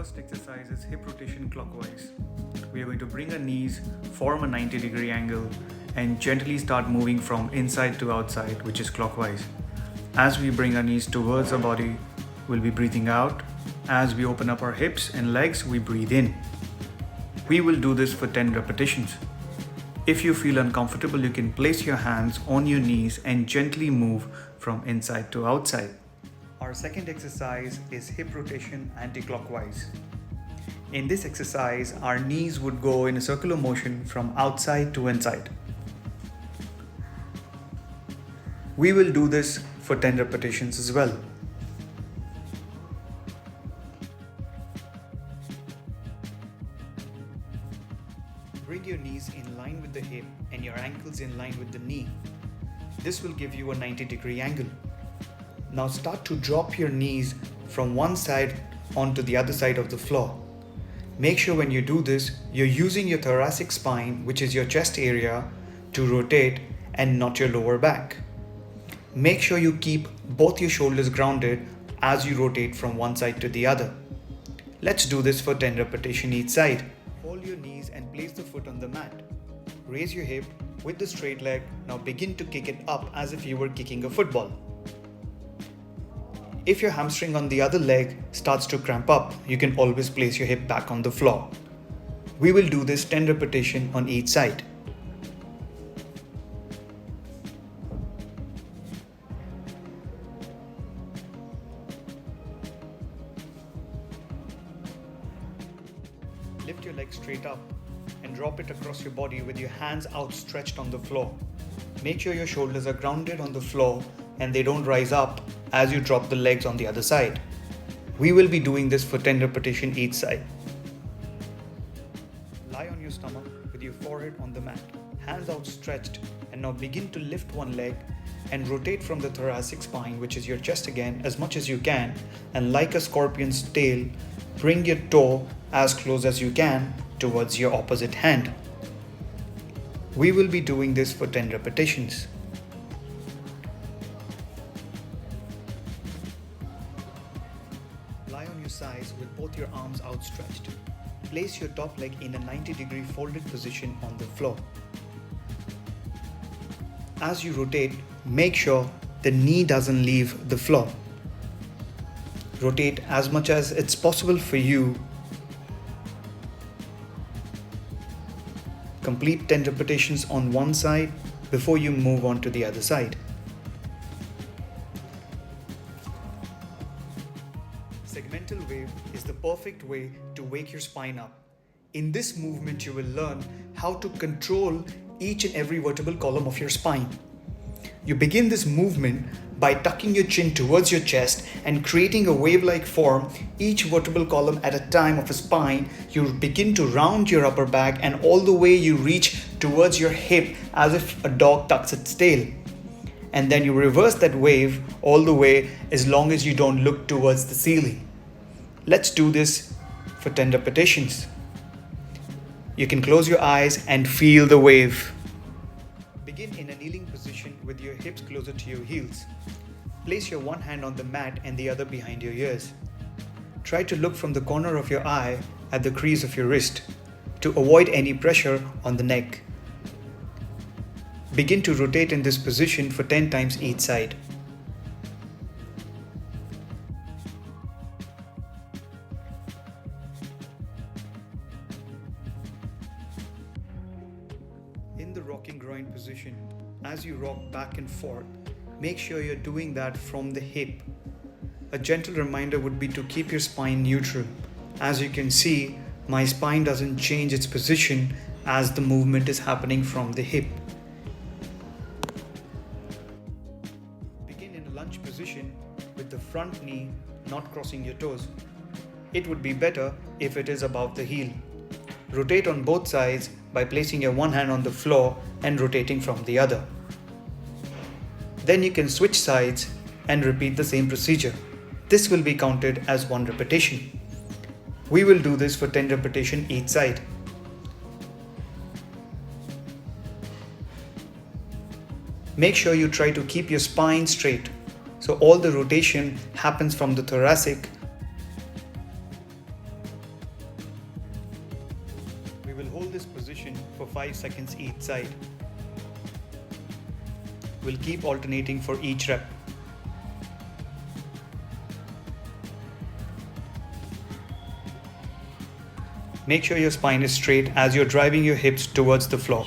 first exercise is hip rotation clockwise. We are going to bring our knees, form a 90-degree angle, and gently start moving from inside to outside, which is clockwise. As we bring our knees towards our body, we'll be breathing out. As we open up our hips and legs, we breathe in. We will do this for 10 repetitions. If you feel uncomfortable, you can place your hands on your knees and gently move from inside to outside. Our second exercise is hip rotation anti-clockwise. In this exercise, our knees would go in a circular motion from outside to inside. We will do this for 10 repetitions as well. Bring your knees in line with the hip and your ankles in line with the knee. This will give you a 90-degree angle. Now start to drop your knees from one side onto the other side of the floor. Make sure when you do this, you're using your thoracic spine, which is your chest area, to rotate and not your lower back. Make sure you keep both your shoulders grounded as you rotate from one side to the other. Let's do this for 10 repetitions each side. Hold your knees and place the foot on the mat. Raise your hip with the straight leg. Now begin to kick it up as if you were kicking a football. If your hamstring on the other leg starts to cramp up, you can always place your hip back on the floor. We will do this 10 repetitions on each side. Lift your leg straight up and drop it across your body with your hands outstretched on the floor. Make sure your shoulders are grounded on the floor and they don't rise up as you drop the legs on the other side. We will be doing this for 10 repetitions each side. Lie on your stomach with your forehead on the mat, hands outstretched, and now begin to lift one leg and rotate from the thoracic spine, which is your chest again, as much as you can, and like a scorpion's tail, bring your toe as close as you can towards your opposite hand. We will be doing this for 10 repetitions. Lie on your sides with both your arms outstretched. Place your top leg in a 90-degree folded position on the floor. As you rotate, make sure the knee doesn't leave the floor. Rotate as much as it's possible for you. Complete 10 repetitions on one side before you move on to the other side. Segmental wave is the perfect way to wake your spine up. In this movement, you will learn how to control each and every vertebral column of your spine. You begin this movement by tucking your chin towards your chest and creating a wave-like form, each vertebral column at a time of a spine. You begin to round your upper back and all the way you reach towards your hip as if a dog tucks its tail. And then you reverse that wave all the way as long as you don't look towards the ceiling. Let's do this for 10 repetitions. You can close your eyes and feel the wave. Begin in a kneeling position with your hips closer to your heels. Place your one hand on the mat and the other behind your ears. Try to look from the corner of your eye at the crease of your wrist to avoid any pressure on the neck. Begin to rotate in this position for 10 times each side. In the rocking groin position, as you rock back and forth, make sure you're doing that from the hip. A gentle reminder would be to keep your spine neutral. As you can see, my spine doesn't change its position as the movement is happening from the hip. Begin in a lunge position with the front knee not crossing your toes. It would be better if it is above the heel. Rotate on both sides by placing your one hand on the floor and rotating from the other. Then you can switch sides and repeat the same procedure. This will be counted as one repetition. We will do this for 10 repetitions each side. Make sure you try to keep your spine straight, so all the rotation happens from the thoracic. 5 seconds each side. We'll keep alternating for each rep. Make sure your spine is straight as you're driving your hips towards the floor.